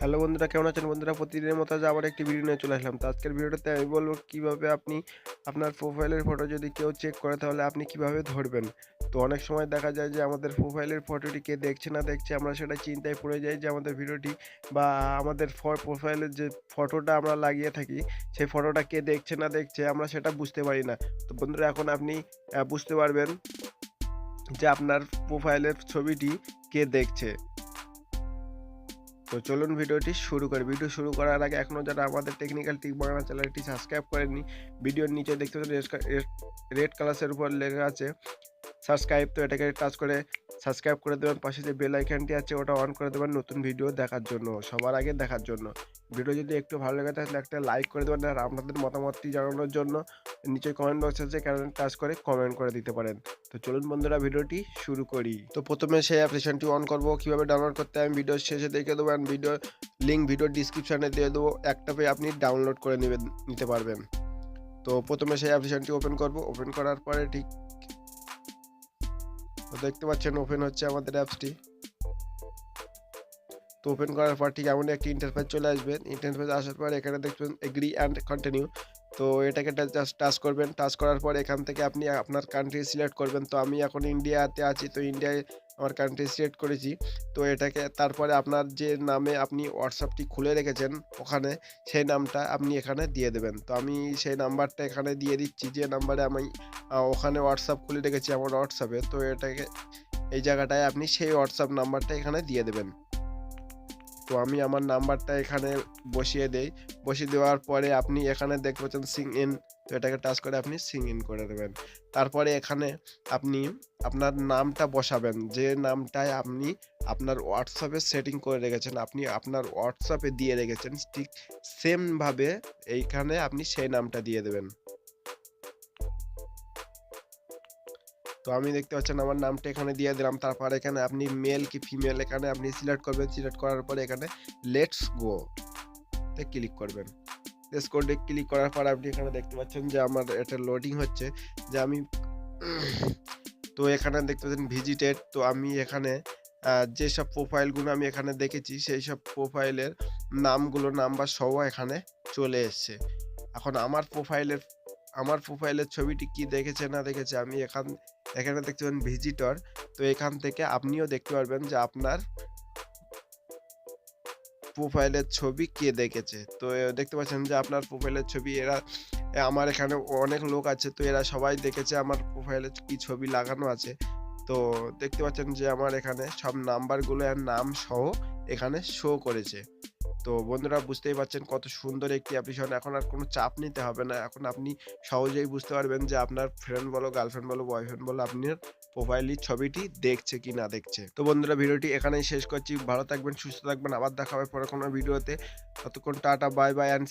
Hello বন্ধুরা, কেমন আছেন? বন্ধুরা, প্রতিদিনের মতো আজ আবার একটি ভিডিও নিয়ে চলে আসলাম। তো আজকের ভিডিওটাতে আমি বলবো কিভাবে আপনি আপনার প্রোফাইলের ফটো যদি কেউ চেক করে তাহলে আপনি কিভাবে ধরবেন। তো অনেক সময় দেখা যায় যে আমাদের প্রোফাইলের ফটোটি কে দেখছে না দেখছে আমরা সেটা চিন্তায় পড়ে যাই যে আমাদের ভিডিওটি বা আমাদের প্রোফাইলের যে ফটোটা আমরা লাগিয়ে থাকি সেই ফটোটা কে দেখছে না দেখছে আমরা সেটা বুঝতে পারি না। তো বন্ধুরা, এখন আপনি বুঝতে পারবেন যে আপনার প্রোফাইলের ছবিটি কে দেখছে। তো চলুন ভিডিওটি শুরু করি। ভিডিও শুরু করার আগে এখনও যারা আমাদের টেকনিক্যাল টিক বাংলা চ্যানেলটি সাবস্ক্রাইব করেননি, ভিডিওর নিচে দেখতে পাচ্ছেন রেড কালারের উপর লেখা আছে সাবস্ক্রাইব। তো এটাকে টাচ করে সাবস্ক্রাইব করে দেবেন। পাশে যে বেল আইকনটি আছে ওটা অন করে দেবেন নতুন ভিডিও দেখার জন্য, সবার আগে দেখার জন্য। ভিডিও যদি একটু ভালো লেগে থাকে তাহলে একটা লাইক করে দেবেন, আর আপনাদের মতামতটি জানানোর জন্য নিচে কমেন্ট বক্স আছে, কারণ টাচ করে কমেন্ট করে দিতে পারেন। তো চলুন বন্ধুরা, ভিডিওটি শুরু করি। তো প্রথমে সেই অ্যাপ্লিকেশনটি অন করব। কিভাবে ডাউনলোড করতে আমি ভিডিও শেষে দেখে দেবো, and ভিডিও লিঙ্ক ভিডিও ডিসক্রিপশনে দিয়ে দেবো। একটা পেয়ে আপনি ডাউনলোড করে নিতে পারবেন। তো প্রথমে সেই অ্যাপ্লিকেশনটি ওপেন করব। ওপেন করার পরে ঠিক দেখতে পাচ্ছেন ওপেন হচ্ছে আমাদের অ্যাপসটি। তো ওপেন করার পর ঠিক এমনই একটি ইন্টারফেস চলে আসবে। ইন্টারফেস আসার পর এখানে দেখবেন এগ্রি অ্যান্ড কন্টিনিউ। তো এটাকে জাস্ট টাচ করবেন। টাচ করার পর এখান থেকে আপনি আপনার কান্ট্রি সিলেক্ট করবেন। তো আমি এখন ইন্ডিয়াতে আছি, তো ইন্ডিয়ায় আমার কান্ট্রি সিলেক্ট করেছি। তো এটাকে তারপরে আপনার যে নামে আপনি হোয়াটসঅ্যাপটি খুলে রেখেছেন ওখানে, সেই নামটা আপনি এখানে দিয়ে দেবেন। তো আমি সেই নাম্বারটা এখানে দিয়ে দিচ্ছি, যে নাম্বারে আমি ওখানে হোয়াটসঅ্যাপ খুলে রেখেছি আমার হোয়াটসঅ্যাপে। তো এটাকে এই জায়গাটায় আপনি সেই হোয়াটসঅ্যাপ নাম্বারটা এখানে দিয়ে দেবেন। তো আমি আমার নাম্বারটা এখানে বসিয়ে দেই। বসিয়ে দেওয়ার পরে আপনি এখানে দেখতে পাচ্ছেন সিং ইন। তো এটাকে টাচ করে আপনি সিং ইন করে দেবেন। তারপরে এখানে আপনি আপনার নামটা বসাবেন, যে নামটায় আপনি আপনার হোয়াটসঅ্যাপে সেটিং করে রেখেছেন, আপনি আপনার হোয়াটসঅ্যাপে দিয়ে রেখেছেন, ঠিক সেম ভাবে এইখানে আপনি সেই নামটা দিয়ে দেবেন। তো আমি দেখতে পাচ্ছেন আমার নামটা এখানে দিয়ে দিলাম। তারপর এখানে আপনি মেল কি ফিমেল এখানে আপনি সিলেক্ট করবেন। সিলেক্ট করার পরে এখানে লেটস গো তে ক্লিক করবেন। লেটস গো তে ক্লিক করার পর আপনি এখানে দেখতে পাচ্ছেন যে আমার এটা লোডিং হচ্ছে, যে আমি তো এখানে দেখতে পাচ্ছেন ভিজিটেড। তো আমি এখানে যেসব প্রোফাইলগুলো আমি এখানে দেখেছি সেই সব প্রোফাইলের নামগুলো নাম্বার সহ এখানে চলে এসছে। এখন আমার প্রোফাইলের ছবিটি কি দেখেছে না দেখেছে আমি এখানে দেখতে পাবেন ভিজিটর। তো এখান থেকে আপনিও দেখতে পারবেন যে আপনার প্রোফাইলের ছবি কে দেখেছে। তো দেখতে পাচ্ছেন যে আপনার প্রোফাইলের ছবি আমার এখানে অনেক লোক আছে, তো এরা সবাই দেখেছে আমার প্রোফাইলে কি ছবি লাগানো আছে। তো দেখতে পাচ্ছেন যে আমার এখানে সব নাম্বারগুলো আর নাম সহ এখানে শো করেছে। তো বন্ধুরা, বুঝতেই পারছেন কত সুন্দর একটি অ্যাপ্লিকেশন। এখন আর কোনো চাপ নিতে হবে না। এখন আপনি সহজেই বুঝতে পারবেন যে আপনার ফ্রেন্ড বলো, গার্লফ্রেন্ড বলো, বয়ফ্রেন্ড বলো, আপনার প্রোফাইলের ছবিটি দেখছে কি না দেখছে। তো বন্ধুরা, ভিডিওটি এখানেই শেষ করছি। ভালো থাকবেন, সুস্থ থাকবেন। আবার দেখা হবে পরে কোনো ভিডিওতে। ততক্ষণ টাটা, বাই বাই অ্যান্ড